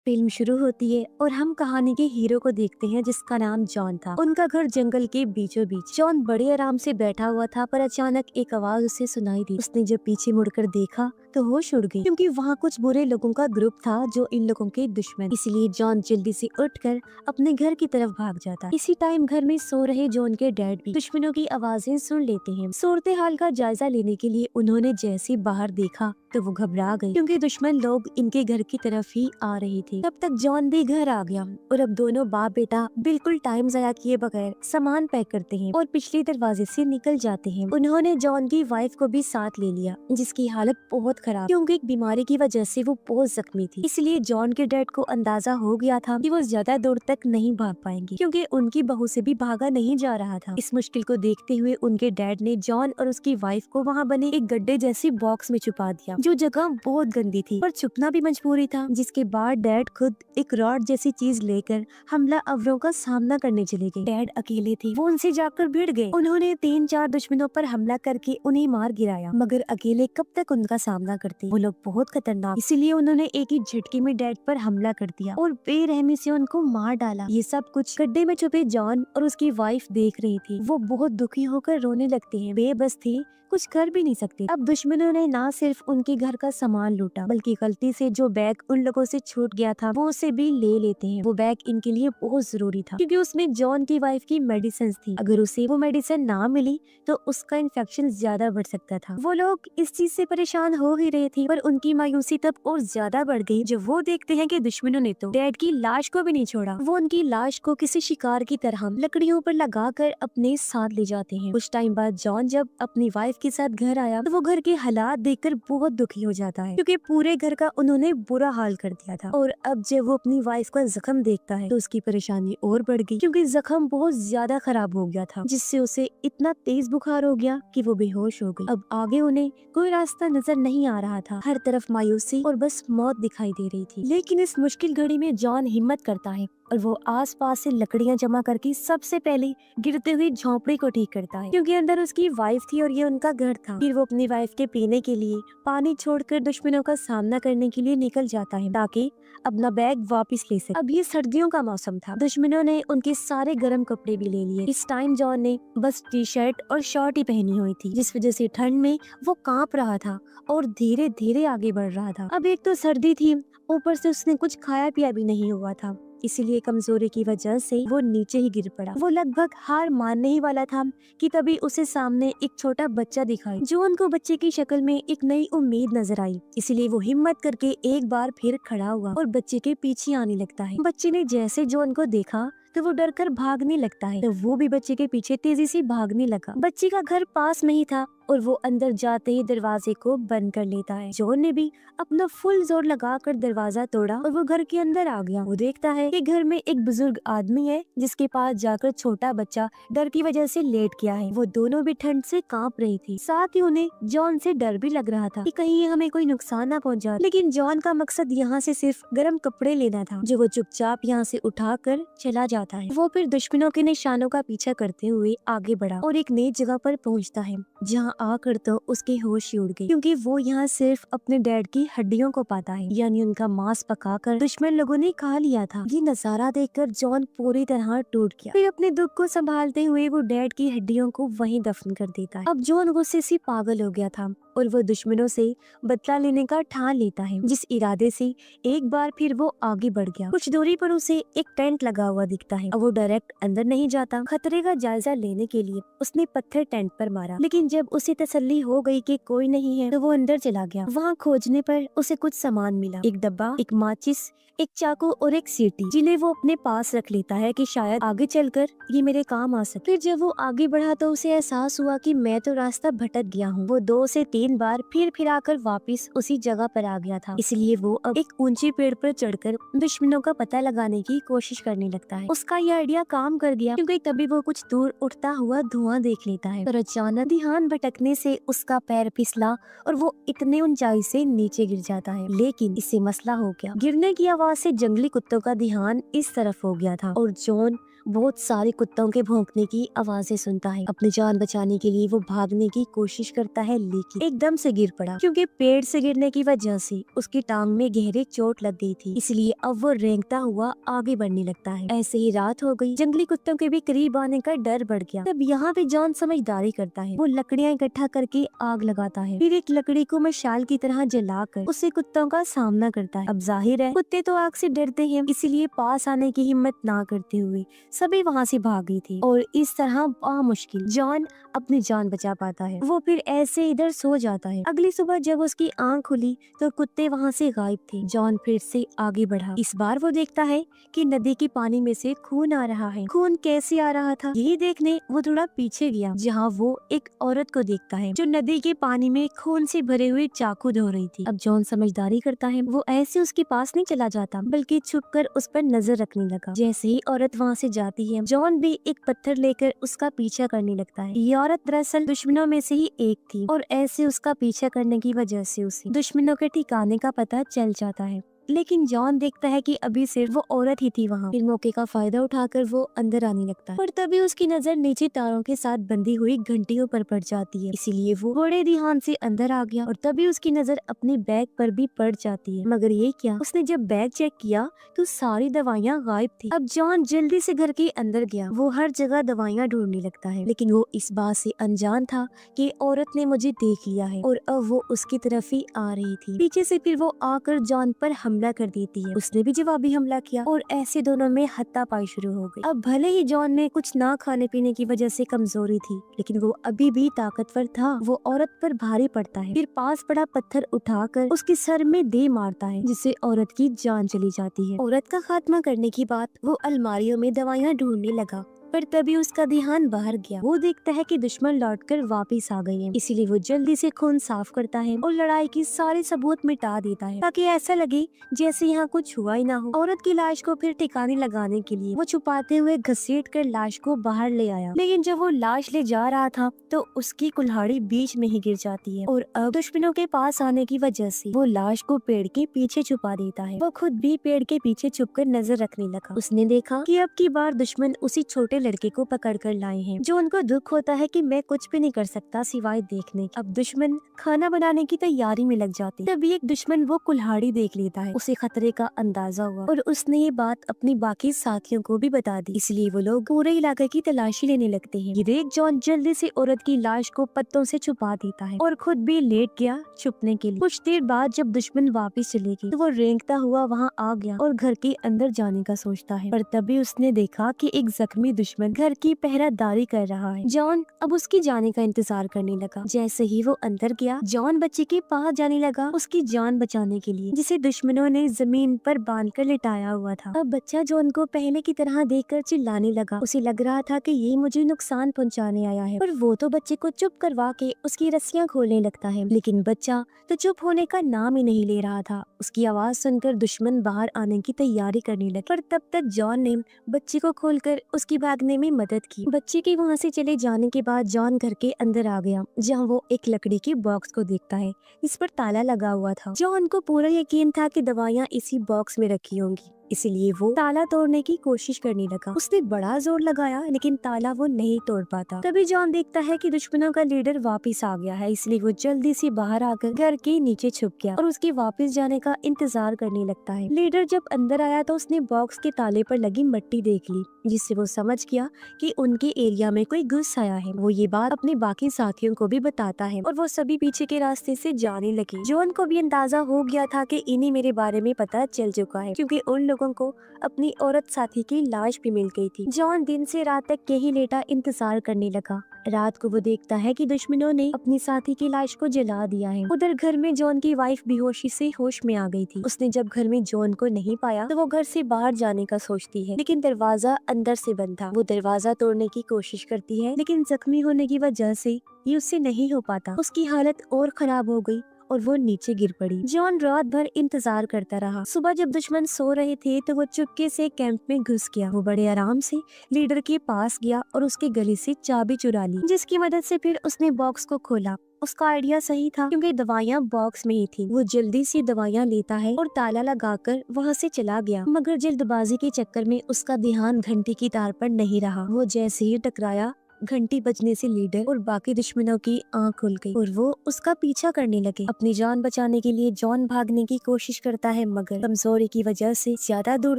Film शुरू होती है और हम कहानी के हीरो को देखते हैं जिसका नाम जॉन था। उनका घर जंगल के बीचों बीच। जॉन बड़े आराम से बैठा हुआ था पर अचानक एक आवाज उसे सुनाई दी। उसने जब पीछे मुड़कर देखा तो होश उड़ गई क्योंकि वहाँ कुछ बुरे लोगों का ग्रुप था जो इन लोगों के दुश्मन। इसलिए जॉन जल्दी से उठकर अपने घर की तरफ भाग जाता। इसी टाइम घर में सो रहे जॉन के डैड भी दुश्मनों की आवाजें सुन लेते हैं। सूरत हाल का जायजा लेने के लिए उन्होंने जैसे बाहर देखा तो वो घबरा गई क्योंकि दुश्मन लोग इनके घर की तरफ ही आ रहे थे। तब तक जॉन भी घर आ गया और अब दोनों बाप बेटा बिल्कुल टाइम जाया किए बगैर सामान पैक करते हैं और पिछले दरवाजे से निकल जाते हैं। उन्होंने जॉन की वाइफ को भी साथ ले लिया जिसकी हालत बहुत खराब क्योंकि एक बीमारी की वजह से वो बहुत जख्मी थी। इसलिए जॉन के डैड को अंदाजा हो गया था कि वो ज्यादा दूर तक नहीं भाग पाएंगे क्योंकि उनकी बहू से भी भागा नहीं जा रहा था। इस मुश्किल को देखते हुए उनके डैड ने जॉन और उसकी वाइफ को वहाँ बने एक गड्ढे जैसी बॉक्स में छुपा दिया जो जगह बहुत गंदी थी पर छुपना भी मजबूरी था। जिसके बाद डैड खुद एक रॉड जैसी चीज लेकर हमला अवरों का सामना करने चले गए। डैड अकेले थे, वो उनसे जाकर भिड़ गए। उन्होंने 3-4 दुश्मनों पर हमला करके उन्हें मार गिराया मगर अकेले कब तक उनका सामना करते। वो लोग बहुत खतरनाक, इसीलिए उन्होंने एक ही झटके में डैड पर हमला कर दिया और बेरहमी से उनको मार डाला। ये सब कुछ गड्ढे में छुपे जॉन और उसकी वाइफ देख रही थी। वो बहुत दुखी होकर रोने लगते हैं, बेबस थे, कुछ कर भी नहीं सकते। अब दुश्मनों ने ना सिर्फ उनके घर का सामान लूटा बल्कि गलती से जो बैग उन लोगों से छूट गया था वो उसे भी ले लेते हैं। वो बैग इनके लिए बहुत जरूरी था क्योंकि उसमें जॉन की वाइफ की मेडिसिन थी। अगर उसे वो मेडिसिन ना मिली तो उसका इन्फेक्शन ज्यादा बढ़ सकता था। वो लोग इस चीज से परेशान हो ही रहे थे पर उनकी मायूसी तब और ज्यादा बढ़ गई जब वो देखते हैं कि दुश्मनों ने तो डैड की लाश को भी नहीं छोड़ा। वो उनकी लाश को किसी शिकार की तरह लकड़ियों पर लगाकर अपने साथ ले जाते हैं। कुछ टाइम बाद जॉन जब अपनी वाइफ के साथ घर आया तो वो घर के हालात देखकर बहुत दुखी हो जाता है क्योंकि पूरे घर का उन्होंने बुरा हाल कर दिया था। और अब जब वो अपनी वाइफ का जख्म देखता है तो उसकी परेशानी और बढ़ गई क्योंकि जख्म बहुत ज्यादा खराब हो गया था जिससे उसे इतना तेज बुखार हो गया कि वो बेहोश हो गई। अब आगे उन्हें कोई रास्ता नजर नहीं आ रहा था, हर तरफ मायूसी और बस मौत दिखाई दे रही थी। लेकिन इस मुश्किल घड़ी में जॉन हिम्मत करता है और वो आसपास से लकड़ियां जमा करके सबसे पहले गिरते हुए झोंपड़ी को ठीक करता है क्योंकि अंदर उसकी वाइफ थी और ये उनका घर था। फिर वो अपनी वाइफ के पीने के लिए पानी छोड़कर दुश्मनों का सामना करने के लिए निकल जाता है ताकि अपना बैग वापस ले सके। अब ये सर्दियों का मौसम था, दुश्मनों ने उनके सारे गर्म कपड़े भी ले लिए। इस टाइम जॉन ने बस टी शर्ट और शॉर्ट ही पहनी हुई थी जिस वजह से ठंड में वो कांप रहा था और धीरे धीरे आगे बढ़ रहा था। अब एक तो सर्दी थी, ऊपर से उसने कुछ खाया पिया भी नहीं हुआ था, इसीलिए कमजोरी की वजह से वो नीचे ही गिर पड़ा। वो लगभग हार मानने ही वाला था कि तभी उसे सामने एक छोटा बच्चा दिखाई जो उनको बच्चे की शक्ल में एक नई उम्मीद नजर आई। इसीलिए वो हिम्मत करके एक बार फिर खड़ा हुआ और बच्चे के पीछे आने लगता है। बच्चे ने जैसे जॉन को देखा तो वो डर कर भागने लगता है तो वो भी बच्चे के पीछे तेजी से भागने लगा। बच्चे का घर पास में ही था और वो अंदर जाते ही दरवाजे को बंद कर लेता है। जॉन ने भी अपना फुल जोर लगाकर दरवाजा तोड़ा और वो घर के अंदर आ गया। वो देखता है कि घर में एक बुजुर्ग आदमी है जिसके पास जाकर छोटा बच्चा डर की वजह से लेट गया है। वो दोनों भी ठंड से कांप रही थी, साथ ही उन्हें जॉन से डर भी लग रहा था कि कहीं हमें कोई नुकसान ना पहुंचा। लेकिन जॉन का मकसद यहाँ से सिर्फ गर्म कपड़े लेना था जो वो चुपचाप यहाँ से उठाकर चला जाता है। वो फिर दुश्मनों के निशानों का पीछा करते हुए आगे बढ़ा और एक नई जगह पर पहुँचता है जहाँ आकर तो उसके होश ही उड़ गए क्योंकि वो यहाँ सिर्फ अपने डैड की हड्डियों को पाता है, यानी उनका मांस पकाकर दुश्मन लोगों ने खा लिया था। ये नजारा देखकर जॉन पूरी तरह टूट गया। फिर अपने दुख को संभालते हुए वो डैड की हड्डियों को वहीं दफन कर देता है। अब जॉन गुस्से से पागल हो गया था और वो दुश्मनों से बदला लेने का ठान लेता है जिस इरादे से एक बार फिर वो आगे बढ़ गया। कुछ दूरी पर उसे एक टेंट लगा हुआ दिखता है। अब वो डायरेक्ट अंदर नहीं जाता, खतरे का जायजा लेने के लिए उसने पत्थर टेंट पर मारा, लेकिन जब उसे तसल्ली हो गई कि कोई नहीं है तो वो अंदर चला गया। वहाँ खोजने पर उसे कुछ सामान मिला, एक डब्बा, एक माचिस, एक चाकू और एक सीटी जिन्हें वो अपने पास रख लेता है कि शायद आगे चलकर ये मेरे काम आ सके। फिर जब वो आगे बढ़ा तो उसे एहसास हुआ कि मैं तो रास्ता भटक गया हूँ। वो 2 से 3 बार फिर आकर वापस उसी जगह पर आ गया था। इसलिए वो अब एक ऊंचे पेड़ पर चढ़कर दुश्मनों का पता लगाने की कोशिश करने लगता है। उसका यह आइडिया काम कर गया क्योंकि तभी वो कुछ दूर उठता हुआ धुआं देख लेता है और अचानक ध्यान भटकने से उसका पैर फिसला और वो इतने ऊंचाई से नीचे गिर जाता है। लेकिन इससे मसला हो गया, गिरने की आवाज से जंगली कुत्तों का ध्यान इस तरफ हो गया था और जॉन बहुत सारे कुत्तों के भौंकने की आवाजें सुनता है। अपनी जान बचाने के लिए वो भागने की कोशिश करता है, लेकिन एकदम से गिर पड़ा क्योंकि पेड़ से गिरने की वजह से उसकी टांग में गहरी चोट लग गई थी। इसलिए अब वो रेंगता हुआ आगे बढ़ने लगता है। ऐसे ही रात हो गई। जंगली कुत्तों के भी करीब आने का डर बढ़ गया। तब यहाँ पे जॉन समझदारी करता है। वो लकड़ियाँ इकट्ठा करके आग लगाता है, फिर एक लकड़ी को मशाल की तरह जलाकर उससे कुत्तों का सामना करता है। अब जाहिर है कुत्ते तो आग से डरते हैं, इसीलिए पास आने की हिम्मत ना करते हुए सभी वहाँ से भाग गई थी और इस तरह मुश्किल जॉन अपनी जान बचा पाता है। वो फिर ऐसे इधर सो जाता है। अगली सुबह जब उसकी आंख खुली तो कुत्ते वहाँ से गायब थे। जॉन फिर से आगे बढ़ा। इस बार वो देखता है कि नदी के पानी में से खून आ रहा है। खून कैसे आ रहा था यही देखने वो थोड़ा पीछे गया, जहाँ वो एक औरत को देखता है जो नदी के पानी में खून से भरे हुए चाकू धो रही थी। अब जॉन समझदारी करता है। वो ऐसे उसके पास नहीं चला जाता बल्कि छुपकर उस पर नजर रखने लगा। जैसे ही औरत वहाँ से जाती है, जॉन भी एक पत्थर लेकर उसका पीछा करने लगता है। ये औरत दरअसल दुश्मनों में से ही एक थी और ऐसे उसका पीछा करने की वजह से उसे दुश्मनों के ठिकाने का पता चल जाता है। लेकिन जॉन देखता है कि अभी सिर्फ वो औरत ही थी वहाँ। फिर मौके का फायदा उठाकर वो अंदर आने लगता है, पर तभी उसकी नजर नीचे तारों के साथ बंधी हुई घंटियों पर पड़ जाती है। इसीलिए वो बड़े ध्यान से अंदर आ गया और तभी उसकी नजर अपने बैग पर भी पड़ जाती है। मगर ये क्या, उसने जब बैग चेक किया तो सारी दवाइयाँ गायब थी। अब जॉन जल्दी से घर के अंदर गया। वो हर जगह दवाइयाँ ढूंढने लगता है, लेकिन वो इस बात से अनजान था कि औरत ने मुझे देख लिया है और अब वो उसकी तरफ ही आ रही थी। पीछे से फिर वो आकर जॉन पर हमला कर देती है। उसने भी जवाबी हमला किया और ऐसे दोनों में हाथापाई शुरू हो गई। अब भले ही जॉन में कुछ ना खाने पीने की वजह से कमजोरी थी, लेकिन वो अभी भी ताकतवर था। वो औरत पर भारी पड़ता है, फिर पास पड़ा पत्थर उठाकर उसके सर में दे मारता है, जिससे औरत की जान चली जाती है। औरत का खात्मा करने की बात वो अलमारियों में दवाइयाँ ढूंढने लगा, पर तभी उसका ध्यान बाहर गया। वो देखता है कि दुश्मन लौटकर वापस आ गए हैं। इसीलिए वो जल्दी से खून साफ करता है और लड़ाई की सारे सबूत मिटा देता है, ताकि ऐसा लगे जैसे यहाँ कुछ हुआ ही ना हो। औरत की लाश को फिर ठिकाने लगाने के लिए वो छुपाते हुए घसीट कर लाश को बाहर ले आया, लेकिन जब वो लाश ले जा रहा था तो उसकी कुल्हाड़ी बीच में ही गिर जाती है और अब दुश्मनों के पास आने की वजह से वो लाश को पेड़ के पीछे छुपा देता है। वो खुद भी पेड़ के पीछे छुपकर नजर रखने लगा। उसने देखा कि अब की बार दुश्मन उसी छोटे लड़के को पकड़ कर लाए हैं, जो उनको दुख होता है कि मैं कुछ भी नहीं कर सकता सिवाय देखने। अब दुश्मन खाना बनाने की तैयारी में लग जाते। तभी एक दुश्मन वो कुल्हाड़ी देख लेता है। उसे खतरे का अंदाजा हुआ और उसने ये बात अपनी बाकी साथियों को भी बता दी। इसलिए वो लोग पूरे इलाके की तलाशी लेने लगते हैं। ये देख जॉन जल्दी से औरत की लाश को पत्तों से छुपा देता है और खुद भी लेट गया छुपने के लिए। कुछ देर बाद जब दुश्मन वापस चले गए तो वो रेंगता हुआ वहाँ आ गया और घर के अंदर जाने का सोचता है, पर तभी उसने देखा कि एक जख्मी दुश्मन घर की पहरादारी कर रहा है। जॉन अब उसकी जाने का इंतजार करने लगा। जैसे ही वो अंदर गया, जॉन बच्चे के पास जाने लगा उसकी जान बचाने के लिए, जिसे दुश्मनों ने जमीन पर बांधकर लिटाया हुआ था। अब बच्चा जॉन को पहले की तरह देखकर चिल्लाने लगा। उसे लग रहा था कि ये मुझे नुकसान पहुंचाने आया है, पर वो तो बच्चे को चुप करवा के उसकी रस्सियां खोलने लगता है। लेकिन बच्चा तो चुप होने का नाम ही नहीं ले रहा था। उसकी आवाज सुनकर दुश्मन बाहर आने की तैयारी करने लगे, पर तब तक जॉन ने बच्चे को खोलकर उसकी भागने में मदद की। बच्चे के वहाँ से चले जाने के बाद जॉन घर के अंदर आ गया, जहाँ वो एक लकड़ी के बॉक्स को देखता है। इस पर ताला लगा हुआ था। जॉन को पूरा यकीन था कि दवाइयाँ इसी बॉक्स में रखी होंगी, इसीलिए वो ताला तोड़ने की कोशिश करने लगा। उसने बड़ा जोर लगाया, लेकिन ताला वो नहीं तोड़ पाता। तभी जॉन देखता है कि दुश्मनों का लीडर वापस आ गया है, इसलिए वो जल्दी से बाहर आकर घर के नीचे छुप गया और उसके वापस जाने का इंतजार करने लगता है। लीडर जब अंदर आया तो उसने बॉक्स के ताले पर लगी मिट्टी देख ली, जिससे वो समझ गया कि उनके एरिया में कोई घुस आया है। वो ये बात अपने बाकी साथियों को भी बताता है और वो सभी पीछे के रास्ते से जाने लगे। जॉन को भी अंदाजा हो गया था कि इन्हीं मेरे बारे में पता चल चुका है, क्योंकि उन लोगों को अपनी औरत साथी की लाश भी मिल गई थी। जॉन दिन से रात तक यही लेटा इंतजार करने लगा। रात को वो देखता है कि दुश्मनों ने अपनी साथी की लाश को जला दिया है। उधर घर में जॉन की वाइफ बेहोशी से होश में आ गई थी। उसने जब घर में जॉन को नहीं पाया तो वो घर से बाहर जाने का सोचती है, लेकिन दरवाजा अंदर से बंद था। वो दरवाजा तोड़ने की कोशिश करती है, लेकिन जख्मी होने की वजह से ये उससे नहीं हो पाता। उसकी हालत और खराब हो गई और वो नीचे गिर पड़ी। जॉन रात भर इंतजार करता रहा। सुबह जब दुश्मन सो रहे थे तो वो चुपके से कैंप में घुस गया। वो बड़े आराम से लीडर के पास गया और उसके गले से चाबी चुरा ली, जिसकी मदद से फिर उसने बॉक्स को खोला उसका आइडिया सही था क्योंकि दवाइयाँ बॉक्स में ही थी। वो जल्दी से दवाइयाँ लेता है और ताला लगाकर वहाँ से चला गया, मगर जल्दबाजी के चक्कर में उसका ध्यान घंटी की तार पर नहीं रहा। वो जैसे ही टकराया, घंटी बजने से लीडर और बाकी दुश्मनों की आंख खुल गई और वो उसका पीछा करने लगे। अपनी जान बचाने के लिए जॉन भागने की कोशिश करता है, मगर कमजोरी की वजह से ज्यादा दूर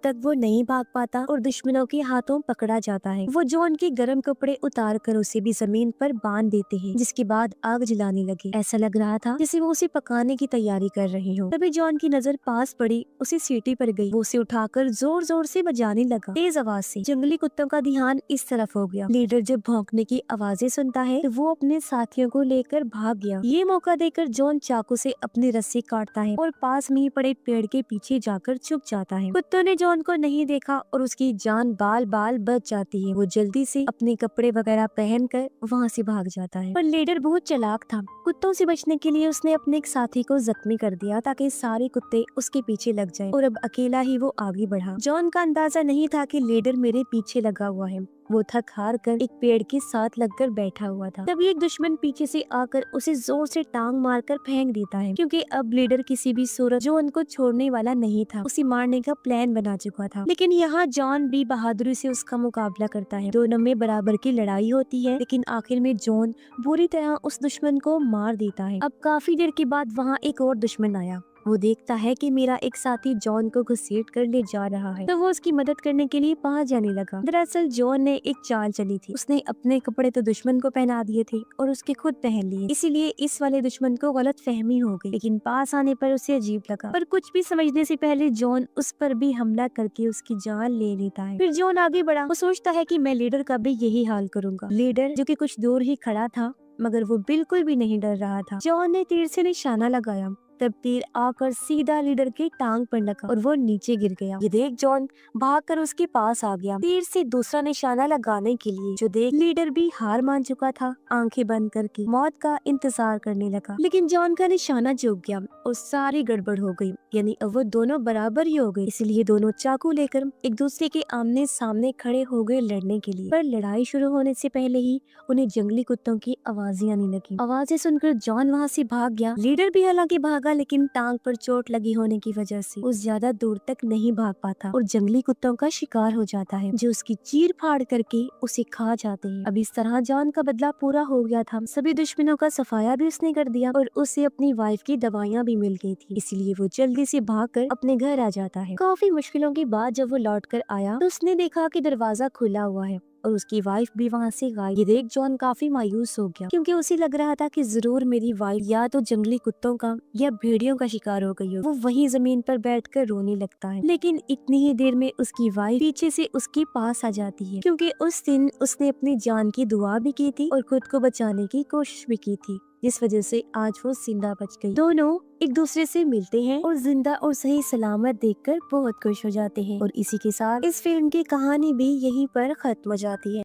तक वो नहीं भाग पाता और दुश्मनों के हाथों पकड़ा जाता है। वो जॉन के गर्म कपड़े उतार कर उसे भी जमीन पर बांध देते हैं, जिसके बाद आग जलाने लगे। ऐसा लग रहा था जैसे वो उसे पकाने की तैयारी कर रहे हो। तभी जॉन की नजर पास पड़ी, उसे सीटी पर गई। वो उसे उठाकर जोर जोर से बजाने लगा, तेज आवाज से। जंगली कुत्तों का ध्यान इस तरफ हो गया। लीडर जब भौंकने की आवाजें सुनता है तो वो अपने साथियों को लेकर भाग गया। ये मौका देकर जॉन चाकू से अपनी रस्सी काटता है और पास में ही पड़े पेड़ के पीछे जाकर छुप जाता है। कुत्तों ने जॉन को नहीं देखा और उसकी जान बाल बाल बच जाती है। वो जल्दी से अपने कपड़े वगैरह पहनकर वहाँ से भाग जाता है। पर लीडर बहुत चालाक था। कुत्तों से बचने के लिए उसने अपने एक साथी को जख्मी कर दिया ताकि सारे कुत्ते उसके पीछे लग जाएं और अब अकेला ही वो आगे बढ़ा। जॉन का अंदाजा नहीं था कि लीडर मेरे पीछे लगा हुआ है। वो थक हार कर एक पेड़ के साथ लगकर बैठा हुआ था। तभी एक दुश्मन पीछे से आकर उसे जोर से टांग मारकर फेंक देता है, क्योंकि अब लीडर किसी भी सूरत जॉन को छोड़ने वाला नहीं था। उसे मारने का प्लान बना चुका था। लेकिन यहाँ जॉन भी बहादुरी से उसका मुकाबला करता है। दोनों में बराबर की लड़ाई होती है, लेकिन आखिर में जॉन बुरी तरह उस दुश्मन को मार देता है। अब काफी देर के बाद वहाँ एक और दुश्मन आया। वो देखता है कि मेरा एक साथी जॉन को घसीट कर ले जा रहा है, तो वो उसकी मदद करने के लिए पास जाने लगा। दरअसल जॉन ने एक चाल चली थी। उसने अपने कपड़े तो दुश्मन को पहना दिए थे और उसके खुद पहन लिए, इसीलिए इस वाले दुश्मन को गलत फहमी हो गई। लेकिन पास आने पर उसे अजीब लगा, पर कुछ भी समझने से पहले जॉन उस पर भी हमला करके उसकी जान ले लेता है। फिर जॉन आगे बढ़ा। वो सोचता है कि मैं लीडर का भी यही हाल करूंगा। लीडर, जो कि कुछ दूर ही खड़ा था, मगर वो बिल्कुल भी नहीं डर रहा था। जॉन ने तीर से निशाना लगाया, तब तीर आकर सीधा लीडर की टांग पर लगा और वो नीचे गिर गया। ये देख जॉन भागकर उसके पास आ गया, तीर से दूसरा निशाना लगाने के लिए। जो देख लीडर भी हार मान चुका था, आंखें बंद करके मौत का इंतजार करने लगा। लेकिन जॉन का निशाना चूक गया और सारी गड़बड़ हो गई, यानी अब वो दोनों बराबर ही हो गए। इसलिए दोनों चाकू लेकर एक दूसरे के आमने सामने खड़े हो गए लड़ने के लिए। पर लड़ाई शुरू होने से पहले ही उन्हें जंगली कुत्तों की आवाजें आने लगी। आवाजें सुनकर जॉन वहाँ से भाग गया। लीडर भी हालांकि भागा, लेकिन टांग पर चोट लगी होने की वजह से वो ज्यादा दूर तक नहीं भाग पाता और जंगली कुत्तों का शिकार हो जाता है, जो उसकी चीर फाड़ करके उसे खा जाते हैं। अब इस तरह जॉन का बदला पूरा हो गया था। सभी दुश्मनों का सफाया भी उसने कर दिया और उसे अपनी वाइफ की दवाइयाँ भी मिल गई थी। इसलिए वो जल्दी से भागकर अपने घर आ जाता है। काफी मुश्किलों के बाद जब वो लौट कर आया तो उसने देखा कि दरवाजा खुला हुआ है और उसकी वाइफ भी वहाँ से गायब। ये देख जॉन काफी मायूस हो गया, क्योंकि उसे लग रहा था कि जरूर मेरी वाइफ या तो जंगली कुत्तों का या भेड़ियों का शिकार हो गई हो। वो वहीं जमीन पर बैठकर रोने लगता है। लेकिन इतनी ही देर में उसकी वाइफ पीछे से उसके पास आ जाती है, क्योंकि उस दिन उसने अपनी जान की दुआ भी की थी और खुद को बचाने की कोशिश भी की थी, जिस वजह से आज वो जिंदा बच गई। दोनों एक दूसरे से मिलते हैं और जिंदा और सही सलामत देखकर बहुत खुश हो जाते हैं। और इसी के साथ इस फिल्म की कहानी भी यहीं पर खत्म हो जाती है।